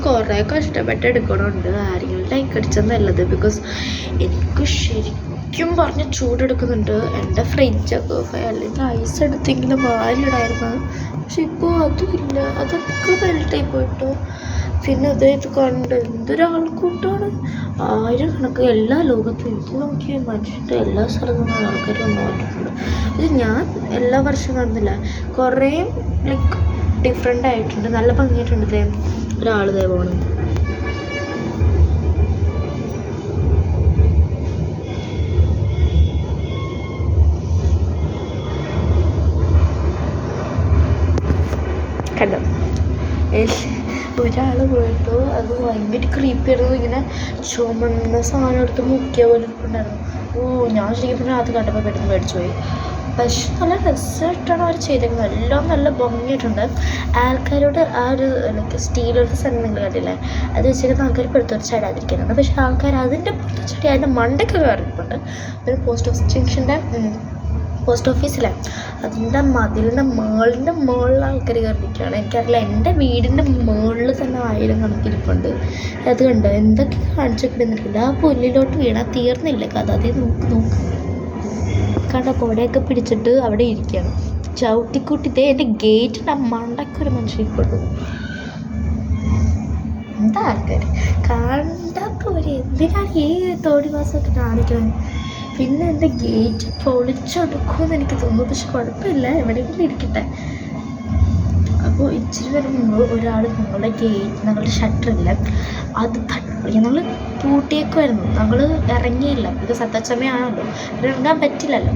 കുറേ കഷ്ടപ്പെട്ട് എടുക്കണമുണ്ട്. ആരെങ്കിലും ലൈക്ക് അടിച്ചാൽ നല്ലത്. ബിക്കോസ് എനിക്ക് ശരിക്കും പറഞ്ഞ് ചൂടെടുക്കുന്നുണ്ട്. എൻ്റെ ഫ്രിഡ്ജൊക്കെ അല്ലെങ്കിൽ ഐസ് എടുത്തെങ്കിലും വാലിടായിരുന്നു. പക്ഷെ ഇപ്പോൾ അതുമില്ല, അതൊക്കെ മെൽട്ടായി പോയിട്ട്. പിന്നെ ഇത് കണ്ട് എന്തൊരാൾക്കൂട്ടാണ്, ആയിരക്കണക്ക് എല്ലാ ലോകത്തും. എനിക്ക് നോക്കിയ മനുഷ്യൻ്റെ എല്ലാ സ്ഥലത്തും ആൾക്കാർ വന്നു പറഞ്ഞിട്ടുണ്ട്. ഇത് ഞാൻ എല്ലാ വർഷവും കാണുന്നില്ല, കുറേ ലൈക്ക് ഡിഫറെൻ്റ് ആയിട്ടുണ്ട്. നല്ല ഭംഗിയായിട്ടുണ്ട്. ഇതേ ഒരാളിതേ പോകണം. കണ്ടോ, ഒരാൾ പോയിട്ട് അത് ഭയങ്കര ക്രീപ്പിയായിരുന്നു. ഇങ്ങനെ ചുമന്ന സാധനം എടുത്ത് മുക്കിയ പോലെ ഉണ്ടായിരുന്നു. ഞാൻ ശരിക്കും പിന്നെ അത് കണ്ടപ്പോൾ പെട്ടെന്ന് മേടിച്ചു പോയി. പക്ഷെ നല്ല രസമായിട്ടാണ് അവർ ചെയ്തേക്കുന്നത്. എല്ലാം നല്ല ഭംഗിയായിട്ടുണ്ട്. ആൾക്കാരോട് ആ ഒരു ലൈക്ക് സ്റ്റീലൊരു സാധനം നിങ്ങൾ കണ്ടില്ലേ, അത് വെച്ചിട്ട് ആൾക്കാർ പെടുത്തൊരു ചാടാതിരിക്കാനാണ്. പക്ഷെ ആൾക്കാർ അതിൻ്റെ പുറത്ത് ചാടി അതിൻ്റെ മണ്ടയ്ക്ക് കയറിയിട്ടുണ്ട്. പിന്നെ പോസ്റ്റ് ഓഫീസിലെ അതിൻ്റെ മതിലിൻ്റെ മുകളിൽ ആൾക്കാർ കയറിയിരിക്കുകയാണ്. എനിക്കറിയില്ല, എൻ്റെ വീടിൻ്റെ മുകളിൽ തന്നെ 1000 കണക്കിരിപ്പുണ്ട്. അത് കണ്ടോ എന്തൊക്കെ കാണിച്ചൊക്കെ നിൽക്കില്ല. ആ പുല്ലിലോട്ട് വീണാൽ തീർന്നില്ല കഥ. അതേ നോക്ക് കണ്ട കൊടയൊക്കെ പിടിച്ചിട്ട് അവിടെ ഇരിക്കുകയാണ്. ചവിട്ടിക്കൂട്ടിട്ടേ എൻ്റെ ഗേറ്റിൻ്റെ മണ്ടയ്ക്കൊരു മനുഷ്യരിപ്പുണ്ട്. എന്താ ആൾക്കാർ കണ്ടപ്പോൾ എന്തിനാണ് ഈ തോടി മാസമൊക്കെ കാണിക്കുന്നത്? പിന്നെ എൻ്റെ ഗേറ്റ് പൊളിച്ചെടുക്കുമെന്ന് എനിക്ക് തോന്നുന്നു. പക്ഷെ കുഴപ്പമില്ല, എവിടെയെങ്കിലും ഇരിക്കട്ടെ. അപ്പോൾ ഇച്ചിരി വരെ മുമ്പ് ഒരാൾ ഞങ്ങളുടെ ഷട്ടറില്ല അത് ഞങ്ങൾ പൂട്ടിയേക്കുമായിരുന്നു. ഞങ്ങൾ ഇറങ്ങിയില്ല, ഇത് സത്തച്ചമയാണല്ലോ, ഇറങ്ങാൻ പറ്റില്ലല്ലോ.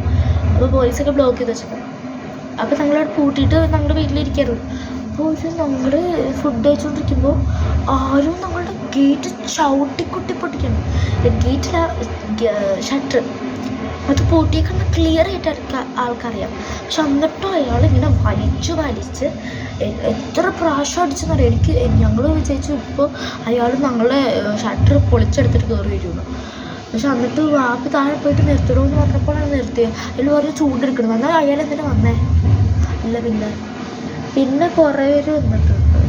അപ്പോൾ പോലീസൊക്കെ ബ്ലോക്ക് ചെയ്ത് വെച്ചപ്പോൾ അപ്പോൾ ഞങ്ങളവിടെ പൂട്ടിയിട്ട് ഞങ്ങളുടെ വീട്ടിലിരിക്കായിരുന്നു. അപ്പോൾ ഞങ്ങൾ ഫുഡ് കഴിച്ചുകൊണ്ടിരിക്കുമ്പോൾ ആരും ഞങ്ങളുടെ ഗേറ്റ് ചവിട്ടിക്കുട്ടി പൊട്ടിക്കണം. ഗേറ്റിലെ ഷട്ടർ അത് പൂട്ടിയേക്കണ്ട ക്ലിയർ ആയിട്ട് ആൾക്കറിയാം. പക്ഷെ എന്നിട്ടും അയാളിങ്ങനെ വലിച്ച് എത്ര പ്രാവശ്യം അടിച്ചെന്നറിയാം. ഞങ്ങൾ വിചാരിച്ചു ഇപ്പോൾ അയാൾ ഞങ്ങളെ ഷട്ടർ പൊളിച്ചെടുത്തിട്ട് കയറി വരുമെന്ന്. പക്ഷെ എന്നിട്ട് വാപ്പി താഴെ പോയിട്ട് നിർത്തണമെന്ന് പറഞ്ഞപ്പോഴാണ് നിർത്തിയത്. അതിൽ പറഞ്ഞ് ചൂടെടുക്കണം. എന്നാൽ അയാൾ എന്തിനാ വന്നേ? അല്ല പിന്നെ കുറേ പേര് വന്നിട്ടുണ്ട്.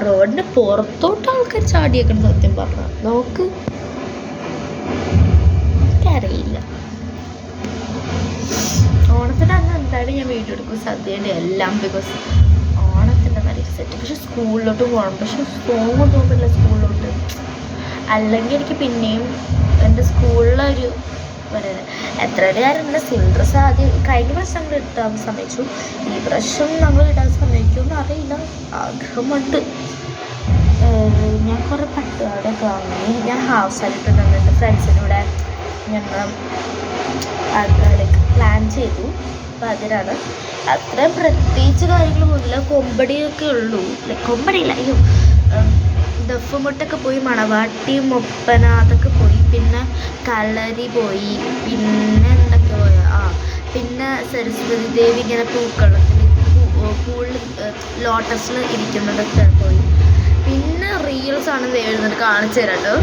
റോഡിൻ്റെ പുറത്തോട്ട് ആൾക്കാർ ചാടിയേക്കണം. സത്യം പറഞ്ഞാൽ നോക്ക്, അറിയില്ല. ഓണത്തിൻ്റെ അന്ന് എന്തായാലും ഞാൻ വീഡിയോ എടുക്കും, സദ്യയുടെ എല്ലാം. ബിക്കോസ് ഓണത്തിൻ്റെ നല്ലൊരു സെറ്റ്. പക്ഷെ സ്കൂളിലോട്ട് പോകണം. പക്ഷെ പോകുമ്പോൾ തോന്നില്ല സ്കൂളിലോട്ട്. അല്ലെങ്കിൽ എനിക്ക് പിന്നെയും എൻ്റെ സ്കൂളിലൊരു എത്ര കാര്യമില്ല. സിവിൽ ഡ്രസ്സ് ആദ്യം കഴിഞ്ഞ പ്രാവശ്യം നമ്മൾ ഇടാൻ സമ്മതിച്ചു. ഈ പ്രാവശ്യം നമ്മൾ ഇടാൻ സമ്മതിക്കുമെന്ന് അറിയില്ല. ആഗ്രഹമുണ്ട്. ഞാൻ കുറേ പട്ടുപാടൊക്കെ വാങ്ങി. ഞാൻ ഹാഫ് സാരി ഇട്ടിട്ടുണ്ട്. എൻ്റെ ഫ്രണ്ട്സിൻ്റെ കൂടെ ഞങ്ങൾ ലൈക്ക് പ്ലാൻ ചെയ്തു. അപ്പോൾ അതിനാണ്. അത്രയും പ്രത്യേകിച്ച് കാര്യങ്ങളൊന്നുമില്ല. കൊമ്പടിയൊക്കെ ഉള്ളൂ. ലൈക്ക് കൊമ്പടിയില്ല, അയ്യോ, ദഫുമുട്ടൊക്കെ പോയി, മണവാട്ടി ഒപ്പന അതൊക്കെ പോയി, പിന്നെ കളരി പോയി, പിന്നെ എന്തൊക്കെ പോയ പിന്നെ സരസ്വതി ദേവി ഇങ്ങനെ പൂളിൽ ലോട്ടസിൽ ഇരിക്കുന്നതൊക്കെ പോയി. പിന്നെ റീൽസാണ് എഴുതുന്നത്, കാണിച്ചു തരാം കേട്ടോ.